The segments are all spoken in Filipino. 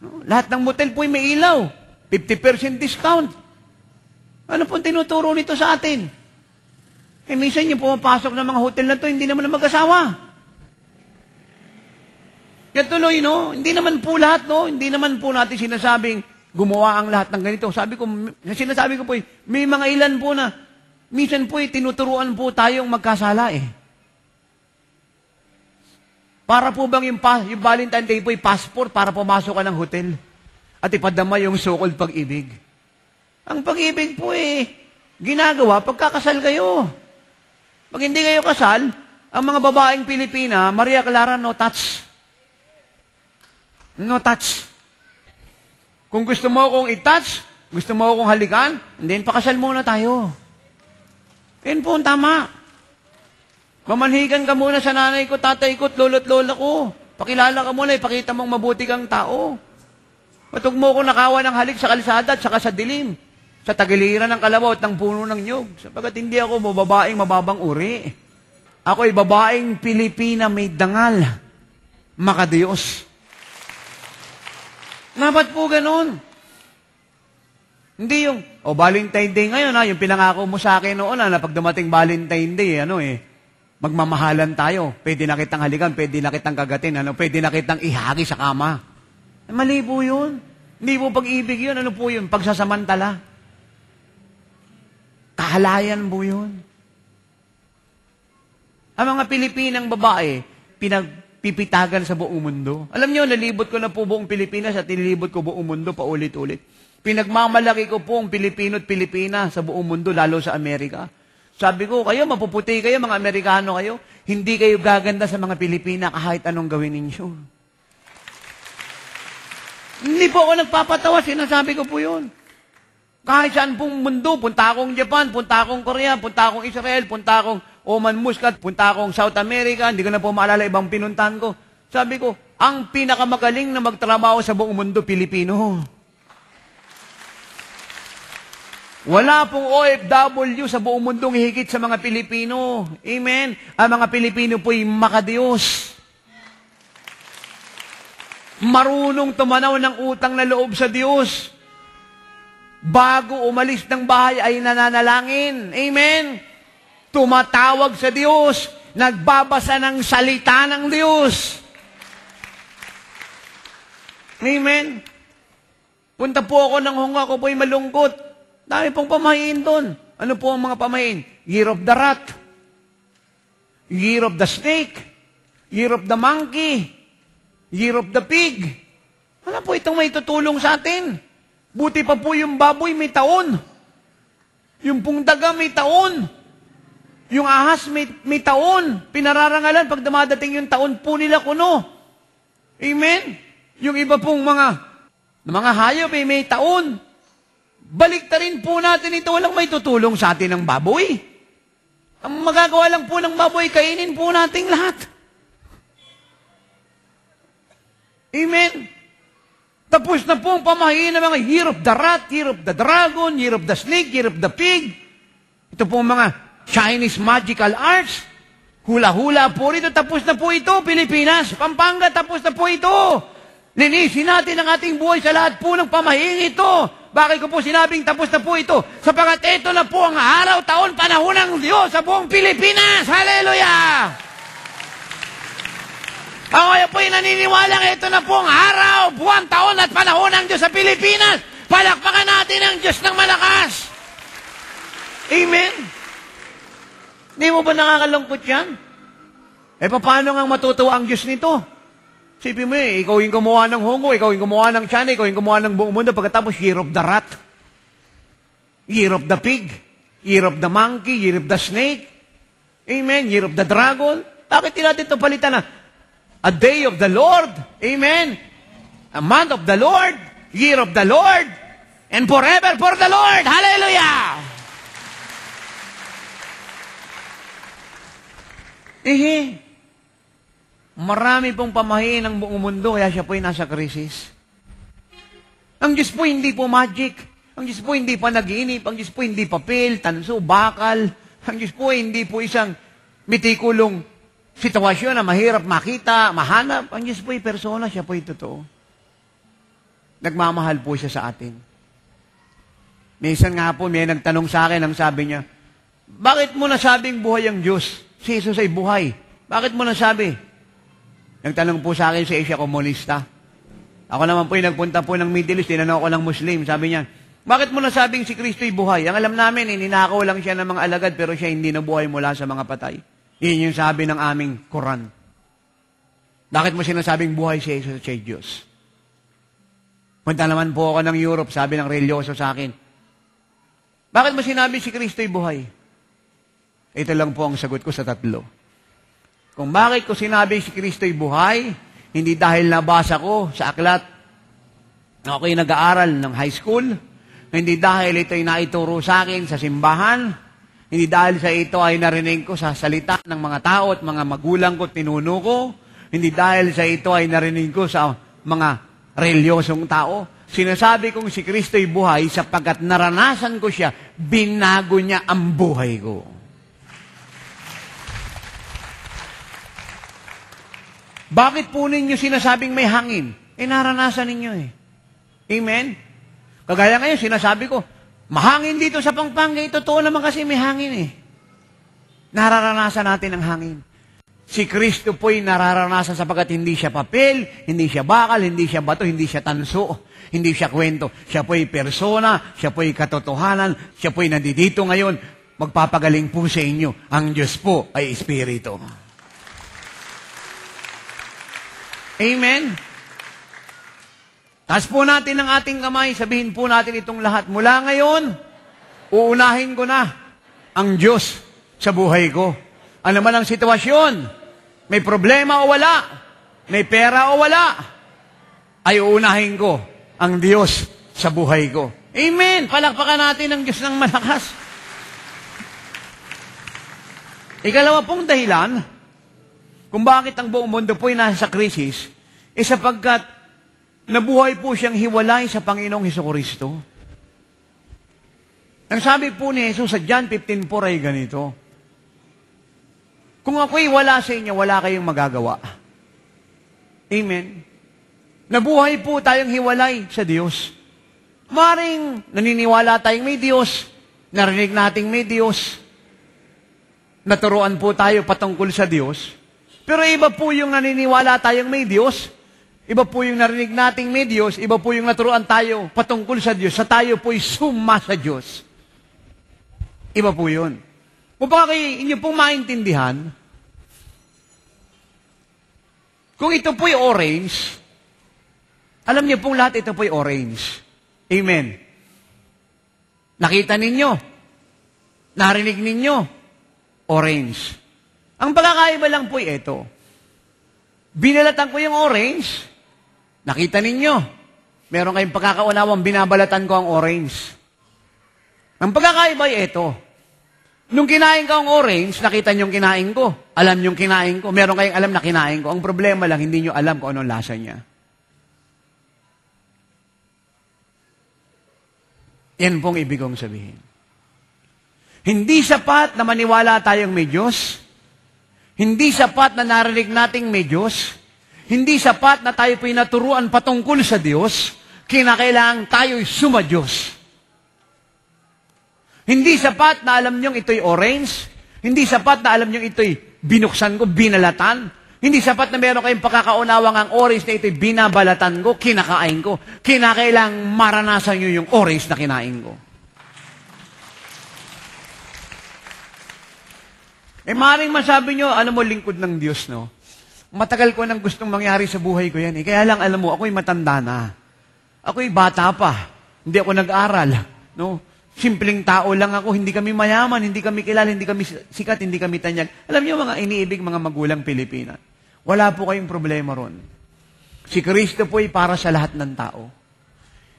No? Lahat ng motel po may ilaw. 50% discount. Ano pong tinuturo nito sa atin? Minsan yung pumapasok ng mga hotel na to, hindi naman na mag-asawa. Kaya tuloy, no? Hindi naman po lahat, no? Hindi naman po natin sinasabing gumawa ang lahat ng ganito. Sinasabi ko po, may mga ilan po na, minsan po, tinuturuan po tayong magkasala, Para po bang yung Valentine Day po, passport para pumasok ka ng hotel at ipadama yung so-called pag-ibig. Ang pag-ibig po, ginagawa pagkakasal kayo. Pag hindi kayo kasal, ang mga babaeng Pilipina, Maria Clara, no touch. No touch. Kung gusto mo akong i-touch, gusto mo akong halikan, then pakasal muna tayo. Yan po ang tama. Mamanhigan ka muna sa nanay ko, tatay ko, lolo't lola ko. Pakilala ka muna, ipakita mong mabuti kang tao. Matug mo ko nakawa ng halik sa kalsada at saka sa dilim. Sa tagiliran ng kalabaw at ng puno ng nyug. Sapagat hindi ako babaeng mababang uri. Ako ay babaeng Pilipina may dangal. Makadiyos. Dapat po ganun. Hindi yung, Valentine Day ngayon, yung pinangako mo sa akin noon, na pag dumating Valentine Day, magmamahalan tayo. Pwede na kitang halikan, pwede na kitang kagatin, pwede na kitang ihagi sa kama. Mali po yun. Hindi po pag-ibig yun. Ano po yun? Pagsasamantala. Kahalayan po yun. Ang mga Pilipinang babae, pinagpipitagan sa buong mundo. Alam niyo, nalibot ko na po buong Pilipinas at nilibot ko buong mundo paulit-ulit. Pinagmamalaki ko po ang Pilipino at Pilipina sa buong mundo, lalo sa Amerika. Sabi ko, kayo, mapuputi kayo, mga Amerikano kayo, hindi kayo gaganda sa mga Pilipina kahit anong gawin ninyo. Hindi po ako nagpapatawa, sinasabi ko po yun. Kahit saan pong mundo, punta akong Japan, punta akong Korea, punta akong Israel, punta akong Oman Muscat, punta akong South America, hindi ko na po maalala ibang pinuntahan ko. Sabi ko, ang pinakamagaling na magtrabaho sa buong mundo, Pilipino. Wala pong OFW sa buong mundong higit sa mga Pilipino. Amen? Ang mga Pilipino po'y makadiyos. Marunong tumanaw ng utang na loob sa Diyos. Bago umalis ng bahay ay nananalangin. Amen? Tumatawag sa Diyos. Nagbabasa ng salita ng Diyos. Amen? Punta po ako ng Hong Kong, ako po'y malungkot. Dami pong pamahiin doon. Ano po ang mga pamahiin? Year of the rat. Year of the snake. Year of the monkey. Year of the pig. Ano po itong may tutulong sa atin? Buti pa po yung baboy may taon. Yung pong daga may taon. Yung ahas may taon. Pinararangalan pag dumadating yung taon po nila kuno. Amen? Yung iba pong mga hayop may taon. Baliktarin po natin ito, walang may tutulong sa atin ng baboy. Ang magagawa lang po ng baboy, kainin po natin lahat. Amen? Tapos na po ang pamahiin ng mga year of the rat, year of the dragon, year of the snake, year of the pig. Ito po mga Chinese magical arts. Hula-hula po rito, tapos na po ito, Pilipinas. Pampanga, tapos na po ito. Linisin natin ang ating buhay sa lahat po ng pamahiin ito. Bakit ko po sinabing tapos na po ito? Sapagat ito na po ang araw, taon, panahon ng Diyos sa buong Pilipinas. Hallelujah! Ako po'y naniniwalang ito na po ang araw, buwan, taon at panahon ng Diyos sa Pilipinas. Palakpakan natin ang Diyos ng malakas. Amen? Hindi mo ba nakakalungkot yan? Paano nga matutuwa ang Diyos nito? Sipin mo ikaw yung gumawa ng Hong Kong, ikaw yung gumawa ng China, ikaw yung gumawa ng buong mundo, pagkatapos year of the rat, year of the pig, year of the monkey, year of the snake, amen, year of the dragon. Bakit natin ito palitan na? A day of the Lord, amen, a month of the Lord, year of the Lord, and forever for the Lord. Hallelujah! Marami pong pamahiin ng buong mundo, kaya siya po'y nasa krisis. Ang Diyos po hindi po magic. Ang Diyos po hindi pa nag-iinip. Ang Diyos po hindi papel, tanso, bakal. Ang Diyos po hindi po isang mitikulong sitwasyon na mahirap makita, mahanap. Ang Diyos po'y persona, siya po'y totoo. Nagmamahal po siya sa atin. Minsan nga po, may nagtanong sa akin, ang sabi niya, bakit mo nasabing buhay ang Diyos? Si Jesus ay buhay. Bakit mo nasabi? Nagtanong po sa akin si Asia Komunista. Ako naman po yung nagpunta po ng Middle East, tinanong ko ng Muslim. Sabi niya, bakit mo nasabing si Kristo ay buhay? Ang alam namin, ninakaw lang siya ng mga alagad, pero siya hindi nabuhay mula sa mga patay. Yun yung sabi ng aming Quran. Bakit mo sinasabing buhay si Jesus at Diyos? Punta naman po ako ng Europe, sabi ng religyoso sa akin, bakit mo sinabi si Kristo ay buhay? Ito lang po ang sagot ko sa tatlo. Kung bakit ko sinabi si Kristo ay buhay, hindi dahil nabasa ko sa aklat na ako'y nag-aaral ng high school, hindi dahil ito'y naituro sa akin sa simbahan, hindi dahil sa ito ay narinig ko sa salita ng mga tao at mga magulang ko, tinuno ko, hindi dahil sa ito ay narinig ko sa mga reliyosong tao. Sinasabi kong si Kristo ay buhay sapagkat naranasan ko siya, binago niya ang buhay ko. Bakit po ninyo sinasabing may hangin? Naranasan ninyo eh. Amen? Kagaya ngayon, sinasabi ko, mahangin dito sa Pampanga, totoo naman kasi may hangin eh. Nararanasan natin ang hangin. Si Kristo po'y nararanasan sapagkat hindi siya papel, hindi siya bakal, hindi siya bato, hindi siya tanso, hindi siya kwento. Siya po'y persona, siya po'y katotohanan, siya po'y nandito ngayon. Magpapagaling po sa inyo. Ang Diyos po ay Espiritu. Amen? Taas po natin ang ating kamay, sabihin po natin itong lahat. Mula ngayon, uunahin ko na ang Diyos sa buhay ko. Ano man ang sitwasyon, may problema o wala, may pera o wala, ay uunahin ko ang Diyos sa buhay ko. Amen! Palakpakan natin ang Diyos ng malakas. Ikalawa pong dahilan, kung bakit ang buong mundo po'y nasa krisis, sapagkat nabuhay po siyang hiwalay sa Panginoong Hesukristo. Ang sabi po ni Jesus sa John 15:4 ay ganito, kung ako'y wala sa inyo, wala kayong magagawa. Amen. Nabuhay po tayong hiwalay sa Diyos. Maring naniniwala tayong may Diyos, narinig nating may Diyos, naturuan po tayo patungkol sa Diyos, pero iba po yung naniniwala tayong may Diyos, iba po yung narinig nating may Diyos, iba po yung naturuan tayo patungkol sa Diyos, sa tayo po'y suma sa Diyos. Iba po yun. Kung baka inyo pong maintindihan, kung ito po'y orange, alam niyo pong lahat ito po'y orange. Amen. Nakita ninyo, narinig ninyo, orange. Ang pagkakaiba lang po'y ito. Binalatan ko yung orange, nakita ninyo, meron kayong pagkakaunawang binabalatan ko ang orange. Ang pagkakaiba ay ito. Nung kinain ko ang orange, nakita niyo yung kinain ko. Alam niyo yung kinain ko. Meron kayong alam na kinain ko. Ang problema lang, hindi niyo alam kung anong lasa niya. Yan pong ibig kong sabihin. Hindi sapat na maniwala tayong may Diyos. Hindi sapat na narinig nating may Diyos. Hindi sapat na tayo po'y naturuan patungkol sa Diyos. Kinakailangan tayo'y suma-Diyos. Hindi sapat na alam niyong ito'y orange. Hindi sapat na alam niyong ito'y binuksan ko, binalatan. Hindi sapat na meron kayong pagkakaunawang ang orange na ito'y binabalatan ko, kinakain ko. Kinakailangang maranasan niyo yung orange na kinain ko. Maaaring masabi niyo, alam mo, lingkod ng Diyos, no? Matagal ko nang gustong mangyari sa buhay ko yan. Kaya lang, alam mo, ako'y matanda na. Ako'y bata pa. Hindi ako nag-aral, no? Simpleng tao lang ako, hindi kami mayaman, hindi kami kilala, hindi kami sikat, hindi kami tanyag. Alam niyo mga iniibig mga magulang Pilipina, wala po kayong problema ron. Si Kristo po ay para sa lahat ng tao.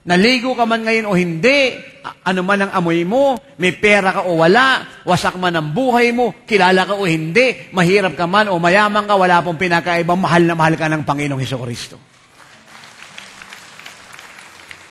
Naligo ka man ngayon o hindi, ano man ang amoy mo, may pera ka o wala, wasak man ang buhay mo, kilala ka o hindi, mahirap ka man o mayaman ka, wala pong pinakaiba, mahal na mahal ka ng Panginoong Hesukristo.